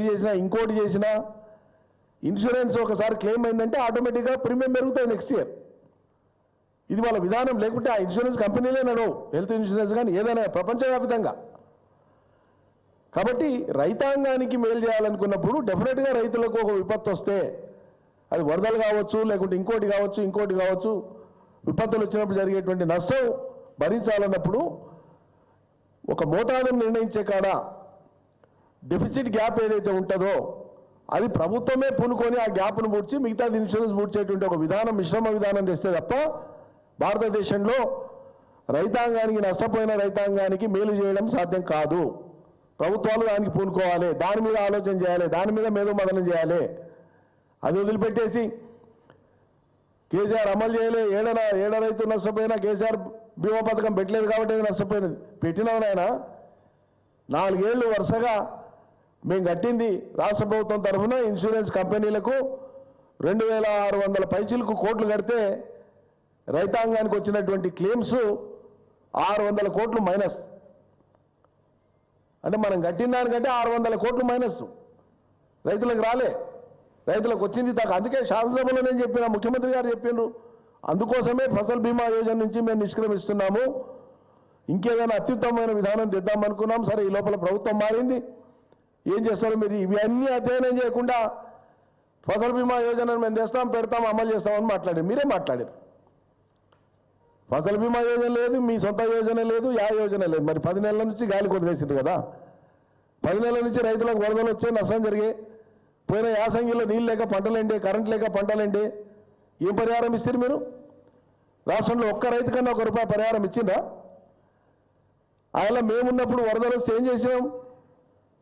చేసినా ఇంకోటి చేసినా ఇన్సూరెన్స్ ఒకసారి క్లెయిమ్ అయిందంటే ఆటోమేటిక్గా ప్రీమియం పెరుగుతాయి నెక్స్ట్ ఇయర్. ఇది వాళ్ళ విధానం. లేకుంటే ఆ ఇన్సూరెన్స్ కంపెనీలే నడవు, హెల్త్ ఇన్సూరెన్స్ కానీ ఏదైనా ప్రపంచవ్యాప్తంగా. కాబట్టి రైతాంగానికి మేలు చేయాలనుకున్నప్పుడు డెఫినెట్గా రైతులకు ఒక విపత్తు వస్తే, అది వరదలు కావచ్చు, లేకుంటే ఇంకోటి కావచ్చు, విపత్తులు వచ్చినప్పుడు జరిగేటువంటి నష్టం భరించాలన్నప్పుడు ఒక మోతాదును నిర్ణయించే కాడ డెఫిసిట్ గ్యాప్ ఏదైతే ఉంటుందో అది ప్రభుత్వమే పూనుకొని ఆ గ్యాప్ను పూడ్చి మిగతాది ఇన్సూరెన్స్ పూడ్చేటువంటి ఒక విధానం, మిశ్రమ విధానం తెస్తే తప్ప భారతదేశంలో రైతాంగానికి, నష్టపోయిన రైతాంగానికి మేలు చేయడం సాధ్యం కాదు. ప్రభుత్వాలు దానికి పూనుకోవాలి, దాని మీద ఆలోచన చేయాలి, దాని మీద మేధోమథనం చేయాలి. అది వదిలిపెట్టేసి కేసీఆర్ అమలు చేయలే, ఏడ రైతు నష్టపోయినా కేసీఆర్ బీమా పథకం పెట్టలేదు కాబట్టి నష్టపోయినది. పెట్టినావు నాయన, 4 ఏళ్ళు వరుసగా మేము కట్టింది రాష్ట్ర ప్రభుత్వం తరఫున ఇన్సూరెన్స్ కంపెనీలకు 2600 పైచీలకు కోట్లు కడితే రైతాంగానికి వచ్చినటువంటి క్లెయిమ్స్ 600 కోట్లు మైనస్. అంటే మనం కట్టిన దానికంటే 600 కోట్లు మైనస్ రైతులకు రాలే, రైతులకు వచ్చింది తగ్గ. అందుకే శాసనసభలో నేను చెప్పిన, ముఖ్యమంత్రి గారు చెప్పిండ్రు, అందుకోసమే ఫసల్ బీమా యోజన నుంచి మేము నిష్క్రమిస్తున్నాము, ఇంకేదైనా అత్యుత్తమమైన విధానం తెద్దామనుకున్నాం. సరే, ఈ లోపల ప్రభుత్వం మారింది, ఏం చేస్తారో మీరు ఇవన్నీ అధ్యయనం చేయకుండా ఫసల్ బీమా యోజనను మేము తెస్తాం, పెడతాం, అమలు చేస్తామని మాట్లాడారు. మీరే మాట్లాడారు. ఫసల్ బీమా యోజన లేదు, మీ సొంత యోజన లేదు, యా యోజన లేదు. మరి 10 నెలల నుంచి గాలికి వదిలేసిండ్రు కదా. 10 నెలల నుంచి రైతులకు వరదలు వచ్చే, నష్టం జరిగే, పోయిన యాసంగిలో నీళ్ళు లేక పంటలేండి, కరెంట్ లేక పంటలేండి, ఏం పరిహారం ఇస్తారు మీరు? రాష్ట్రంలో ఒక్క రైతు కన్నా ₹1 పరిహారం ఇచ్చిందా? అలా మేమున్నప్పుడు వరదలు వస్తే ఏం చేసాం?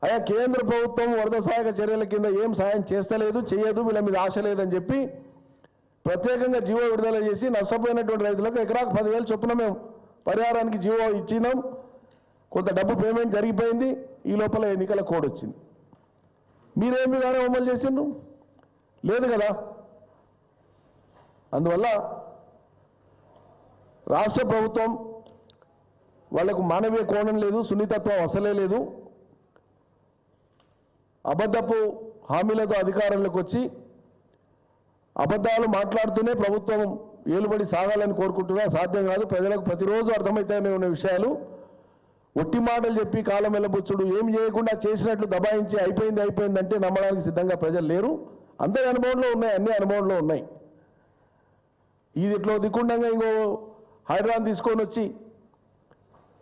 అయ్యా, కేంద్ర ప్రభుత్వం వరద సహాయక చర్యల కింద ఏం సాయం చేస్తలేదు, చేయదు, వీళ్ళ మీద ఆశ లేదని చెప్పి ప్రత్యేకంగా జీవో విడుదల చేసి నష్టపోయినటువంటి రైతులకు ఎకరాకు 10,000 చొప్పున మేము పరిహారానికి జీవో ఇచ్చినాం. కొంత డబ్బు పేమెంట్ జరిగిపోయింది. ఈ లోపల ఎన్నికల కోడ్ వచ్చింది. మీరేం విధానం అమలు చేసిండ్రు? లేదు కదా. అందువల్ల రాష్ట్ర ప్రభుత్వం వాళ్లకు మానవీయ కోణం లేదు, సున్నితత్వం అసలే లేదు. అబద్ధపు హామీలతో అధికారంలోకి వచ్చి అబద్ధాలు మాట్లాడుతూనే ప్రభుత్వం ఏలుబడి సాగాలని కోరుకుంటున్నా. సాధ్యం కాదు. ప్రజలకు ప్రతిరోజు అర్థమవుతాయనే ఉన్న విషయాలు ఒట్టి మాటలు చెప్పి కాలం వెళ్ళబుచ్చుడు, ఏం చేయకుండా చేసినట్లు దబాయించి అయిపోయిందంటే నమ్మడానికి సిద్ధంగా ప్రజలు లేరు. అందరి అనుభవంలో ఉన్నాయి, అన్ని అనుభవంలో ఉన్నాయి. ఇది ఇట్లా దిక్కుండంగా ఇంకో హైదరాబాద్ తీసుకొని వచ్చి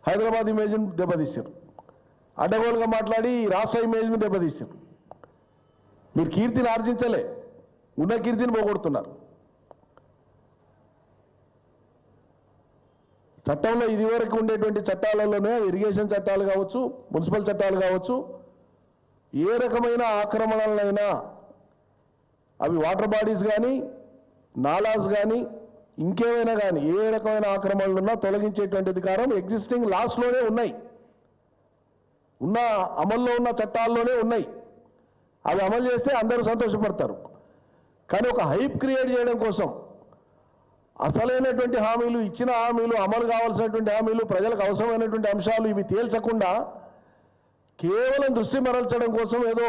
హైదరాబాద్ ఇమేజ్ను దెబ్బతీశారు. అడ్డగోలుగా మాట్లాడి రాష్ట్ర ఇమేజ్ను దెబ్బతీశారు. మీరు కీర్తిని ఆర్జించలే, ఉన్న కీర్తిని పోగొడుతున్నారు. చట్టంలో ఇదివరకు ఉండేటువంటి చట్టాలలోనే ఇరిగేషన్ చట్టాలు కావచ్చు, మున్సిపల్ చట్టాలు కావచ్చు, ఏ రకమైన ఆక్రమణలైనా అవి వాటర్ బాడీస్ కానీ, నాలాస్ కానీ, ఇంకేమైనా కానీ ఏ రకమైన ఆక్రమణలు ఉన్నా తొలగించేటువంటి అధికారం ఎగ్జిస్టింగ్ లాస్లోనే ఉన్నాయి, అమల్లో ఉన్న చట్టాల్లోనే ఉన్నాయి. అవి అమలు చేస్తే అందరూ సంతోషపడతారు. కానీ ఒక హైప్ క్రియేట్ చేయడం కోసం అసలైనటువంటి హామీలు, ఇచ్చిన హామీలు, అమలు కావాల్సినటువంటి హామీలు, ప్రజలకు అవసరమైనటువంటి అంశాలు ఇవి తేల్చకుండా కేవలం దృష్టి మరల్చడం కోసం ఏదో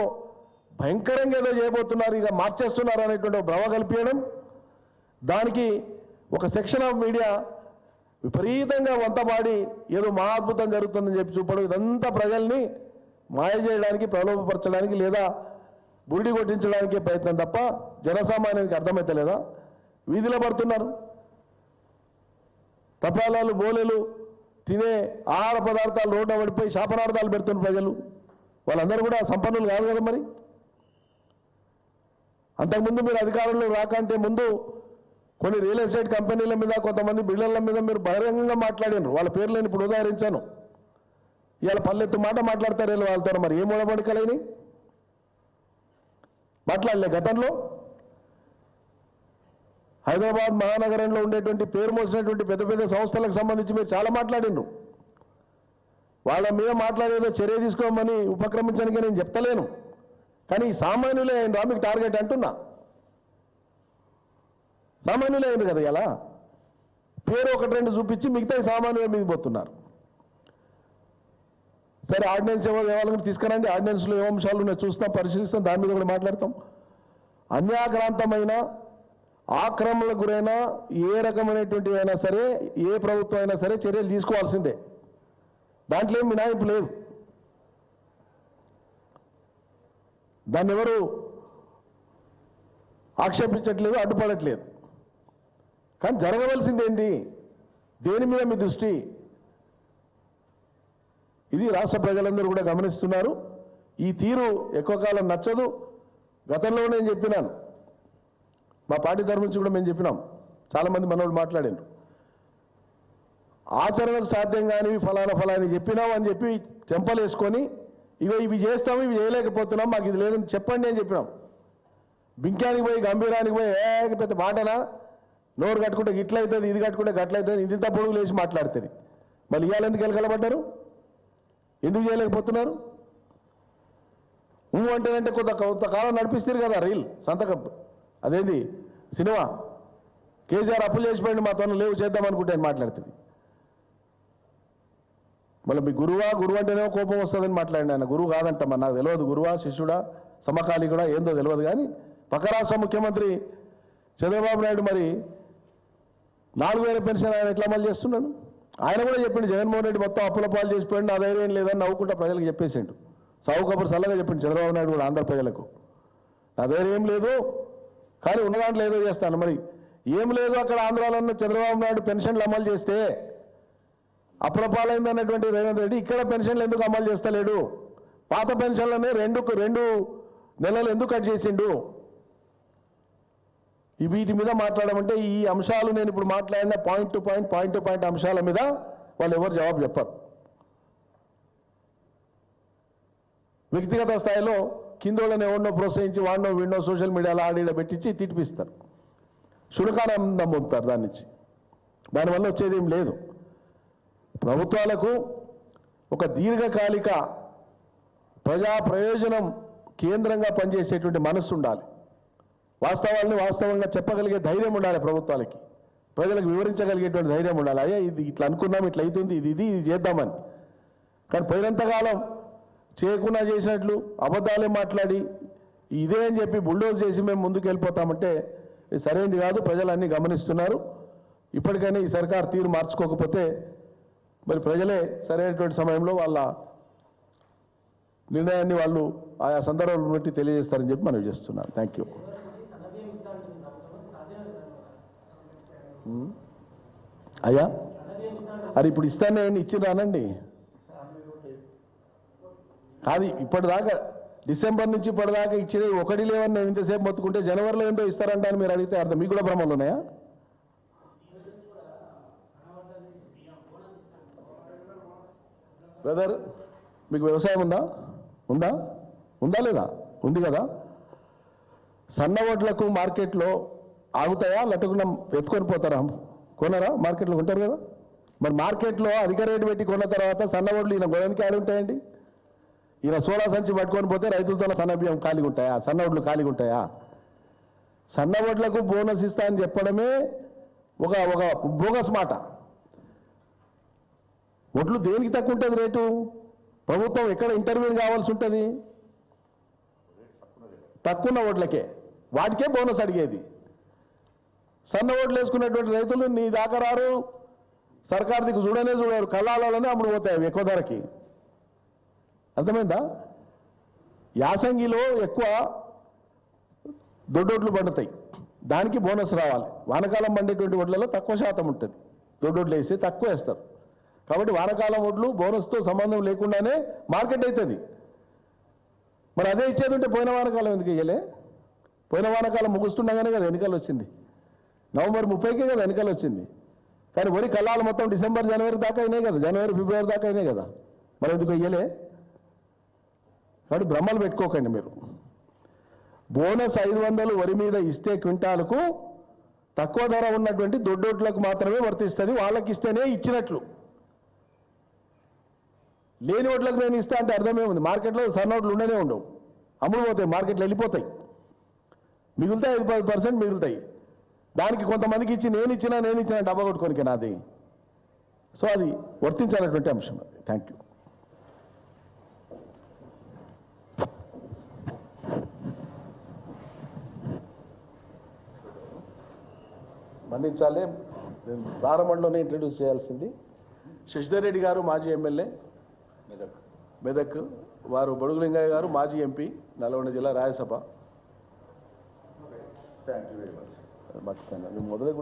భయంకరంగా ఏదో చేయబోతున్నారు, ఇక మార్చేస్తున్నారు అనేటువంటి భ్రమ కల్పించడం, దానికి ఒక సెక్షన్ ఆఫ్ మీడియా విపరీతంగా వంతపాడి ఏదో మహా అద్భుతం జరుగుతుందని చెప్పి చూపడం, ఇదంతా ప్రజల్ని మాయ చేయడానికి, ప్రలోభపరచడానికి లేదా బురిడి కొట్టించడానికే ప్రయత్నం తప్ప జనసామాన్యానికి అర్థమైతలేదా? వీధిలో పడుతున్నారు. తపాలాలు, బోలెలు తినే ఆహార పదార్థాలు రోడ్డు పడిపోయి శాపనార్థాలు పెడుతున్న ప్రజలు, వాళ్ళందరూ కూడా సంపన్నులు కాదు కదా. మరి అంతకుముందు మీరు అధికారంలో రాకంటే ముందు కొన్ని రియల్ ఎస్టేట్ కంపెనీల మీద, కొంతమంది బిల్డర్ల మీద మీరు బహిరంగంగా మాట్లాడినారు. వాళ్ళ పేర్లు నేను ఇప్పుడు ఉదాహరించాను. ఇవాళ పల్లెత్తు మాట మాట్లాడతారు వీళ్ళు వాళ్ళతో. మరి ఏం మూడబడికలేని మాట్లాడలే గతంలో? హైదరాబాద్ మహానగరంలో ఉండేటువంటి పేరు మోసినటువంటి పెద్ద పెద్ద సంస్థలకు సంబంధించి మీరు చాలా మాట్లాడిండ్రు. వాళ్ళ మీద మాట్లాడేదో చర్య తీసుకోమని ఉపక్రమించడానికి నేను చెప్తలేను. కానీ సామాన్యులే అయినరా మీకు టార్గెట్ అంటున్నా? సామాన్యులే అయింది కదా. ఇలా పేరు 1-2 చూపించి మిగతా సామాన్యుల మీద పోతున్నారు. సరే ఆర్డినెన్స్ ఏమో తీసుకురండి, ఆర్డినెన్స్లో ఏమో అంశాలు ఉన్నాయి చూస్తాం, పరిశీలిస్తాం, దాని మీద కూడా మాట్లాడతాం. అన్యాక్రాంతమైన ఆక్రమణలకు గురైనా ఏ రకమైనటువంటి అయినా సరే ఏ ప్రభుత్వం అయినా సరే చర్యలు తీసుకోవాల్సిందే, దాంట్లో ఏం మినహాయింపు లేదు. దాన్ని ఎవరు ఆక్షేపించట్లేదు, అడ్డుపడట్లేదు. కానీ జరగవలసింది ఏంటి, దేని మీద మీ దృష్టి, ఇది రాష్ట్ర ప్రజలందరూ కూడా గమనిస్తున్నారు. ఈ తీరు ఎక్కువ కాలం నచ్చదు. గతంలో నేను చెప్పినాను, మా పార్టీ తరఫు నుంచి కూడా మేము చెప్పినాం, చాలామంది మనోళ్ళు మాట్లాడారు, ఆచరణకు సాధ్యం కానివి ఫలానా చెప్పినాం అని చెప్పి చెంపలు వేసుకొని ఇగో ఇవి చేస్తాము ఇవి చేయలేకపోతున్నాం మాకు ఇది లేదని చెప్పండి అని చెప్పినాం. బింకానికి పోయి గంభీరానికి పోయి పెద్ద మాటనా, నోరు కట్టుకుంటే గిట్లయితుంది, ఇది కట్టుకుంటే గట్లయితుంది, ఇంత పొడుగు లేచి మాట్లాడుతుంది. మళ్ళీ ఇవాళ ఎందుకు వెలకలబడ్డారు, ఎందుకు చేయలేకపోతున్నారు? అంటేనంటే కొంతకాలం నడిపిస్తారు కదా రీల్ సంతకం, అదేంది సినిమా, కేసీఆర్ అప్పులు చేసిపోయింది మా తోన లేవు చేద్దాం అనుకుంటే అని మాట్లాడుతుంది. మళ్ళీ మీ గురువు అంటేనే కోపం వస్తుందని మాట్లాడిన ఆయన గురువు కాదంట, మరి నాకు తెలియదు గురువా శిష్యుడా సమకాలీకుడా ఏందో తెలియదు. కానీ పక్క రాష్ట్ర ముఖ్యమంత్రి చంద్రబాబు నాయుడు మరి 4,000 పెన్షన్ ఆయన ఎట్లా అమలు చేస్తున్నాడు? ఆయన కూడా చెప్పిండు జగన్మోహన్ రెడ్డి మొత్తం అప్పుల పాలు చేసిపోయింది, నా ధైర్యం లేదని నవ్వుకుంటా ప్రజలకు చెప్పేసిండు. సాగు కబురు సల్లగా చెప్పిండు చంద్రబాబు నాయుడు కూడా ఆంధ్ర ప్రజలకు, నా ధైర్యం లేదు కానీ ఉన్న దాంట్లో ఏదో చేస్తాను. మరి ఏం లేదు అక్కడ ఆంధ్రాలో ఉన్న చంద్రబాబు నాయుడు పెన్షన్లు అమలు చేస్తే అప్పుల పాలైంది అన్నటువంటి రేవంత్ రెడ్డి ఇక్కడ పెన్షన్లు ఎందుకు అమలు చేస్తలేడు? పాత పెన్షన్లనే రెండు నెలలు ఎందుకు కట్ చేసిండు? వీటి మీద మాట్లాడమంటే ఈ అంశాలు నేను ఇప్పుడు మాట్లాడిన పాయింట్ టు పాయింట్ అంశాల మీద వాళ్ళు ఎవరు జవాబు చెప్పరు. వ్యక్తిగత స్థాయిలో కిందోళ్ళని ఎవరినో ప్రోత్సహించి వాడినో వీడినో సోషల్ మీడియాలో ఆడిడ పెట్టించి తిట్టిపిస్తారు, శునకానందం పొందుతారు దాని నుంచి. దానివల్ల వచ్చేది ఏం లేదు. ప్రభుత్వాలకు ఒక దీర్ఘకాలిక ప్రజా ప్రయోజనం కేంద్రంగా పనిచేసేటువంటి మనస్సు ఉండాలి. వాస్తవాలని వాస్తవంగా చెప్పగలిగే ధైర్యం ఉండాలి ప్రభుత్వాలకి, ప్రజలకు వివరించగలిగేటువంటి ధైర్యం ఉండాలి. అయ్యా ఇది ఇట్లా అనుకున్నాం, ఇట్లా అవుతుంది, ఇది చేద్దామని. కానీ పోయినంతకాలం చేయకుండా చేసినట్లు అబద్ధాలే మాట్లాడి ఇదే అని చెప్పి బుల్డోజ్ చేసి మేము ముందుకు వెళ్ళిపోతామంటే ఇది సరైనది కాదు. ప్రజలు అన్నీ గమనిస్తున్నారు. ఇప్పటికైనా ఈ సర్కార్ తీరు మార్చుకోకపోతే మరి ప్రజలే సరైనటువంటి సమయంలో వాళ్ళ నిర్ణయాన్ని వాళ్ళు ఆయా సందర్భాలను బట్టి తెలియజేస్తారని చెప్పి మనం చేస్తున్నాం. Thank you. అయ్యా అది ఇప్పుడు ఇస్తానే ఇచ్చిరానండి, అది ఇప్పటిదాకా డిసెంబర్ నుంచి ఇప్పటిదాకా ఇచ్చిన ఒకటి లేవని నేను ఇంతసేపు మొత్తుకుంటే జనవరిలో ఏందో ఇస్తారంట అని మీరు అడిగితే అర్థం మీకు కూడా భ్రమలు ఉన్నాయా? బ్రదర్ మీకు వ్యవసాయం ఉందా లేదా? ఉంది కదా. సన్న ఓట్లకు మార్కెట్లో ఆగుతాయా లట్టుకున్న ఎత్తుకొని పోతారా? కొనరా? మార్కెట్లో కొంటారు కదా. మరి మార్కెట్లో అధిక రేటు పెట్టి కొన్న తర్వాత సన్న ఓట్లు ఈయన గొడవనికి ఆడి ఉంటాయండి. ఈయన సోలా సంచి పట్టుకొని పోతే రైతులతో సన్న బియ్యం ఖాళీగా ఉంటాయా? సన్న ఓట్లు ఖాళీగా ఉంటాయా? సన్న ఓట్లకు బోనస్ ఇస్తా అని చెప్పడమే ఒక బోగస్ మాట. ఓట్లు దేనికి తక్కువ ఉంటుంది రేటు? ప్రభుత్వం ఎక్కడ ఇంటర్వ్యూని కావాల్సి ఉంటుంది? తక్కువ ఓట్లకే, వాటికే బోనస్ అడిగేది. సన్న ఓట్లు వేసుకున్నటువంటి రైతులు నీ దాకా రారు, సర్కార్ దిక్కు చూడరు, కళ్ళాలనే అమ్ముడు పోతాయి ఎక్కువ ధరకి. అర్థమైందా? యాసంగిలో ఎక్కువ దొడ్డోట్లు పండుతాయి, దానికి బోనస్ రావాలి. వానకాలం పండేటువంటి ఓట్లలో తక్కువ శాతం ఉంటుంది, దొడ్డోట్లు వేసి తక్కువ వేస్తారు. కాబట్టి వానకాలం ఓట్లు బోనస్తో సంబంధం లేకుండానే మార్కెట్ అవుతుంది. మరి అదే ఇచ్చేది ఉంటే పోయిన వానకాలం ఎందుకు ఇయ్యలే? పోయిన వానకాలం ముగుస్తుండగానే కదా ఎన్నికలు వచ్చింది, నవంబర్ 30కే కదా ఎన్నికలు వచ్చింది. కానీ వరి కళ్ళాలు మొత్తం డిసెంబర్ జనవరి దాకా అయినాయి కదా, జనవరి ఫిబ్రవరి దాకా అయినాయి కదా, మరి ఎందుకు ఇయ్యలే? కాబట్టి భ్రమలు పెట్టుకోకండి మీరు. బోనస్ 500 వరి మీద ఇస్తే క్వింటాలకు తక్కువ ధర ఉన్నటువంటి దొడ్డోట్లకు మాత్రమే వర్తిస్తుంది, వాళ్ళకి ఇస్తేనే ఇచ్చినట్లు. లేని ఓట్లకు నేను ఇస్తా అంటే అర్థమే ఉంది. మార్కెట్లో సన్న ఓట్లు ఉండనే ఉండవు, అమ్ముడు పోతాయి, మార్కెట్లో వెళ్ళిపోతాయి, మిగులుతాయి 5-10% మిగులుతాయి. దానికి కొంతమందికి ఇచ్చి నేను ఇచ్చిన డబ్బా కొట్టుకోనికే నాది. సో అది వర్తించాలన్నటువంటి అంశం. Thank you. మన్నించాలి, నేను ప్రారంభంలోనే ఇంట్రడ్యూస్ చేయాల్సింది. శశిధర్ రెడ్డి గారు మాజీ ఎమ్మెల్యే మెదక్, వారు బడుగులింగయ్య గారు మాజీ ఎంపీ నల్గొండ జిల్లా రాజ్యసభ. మర్చిపోయినా మొదలై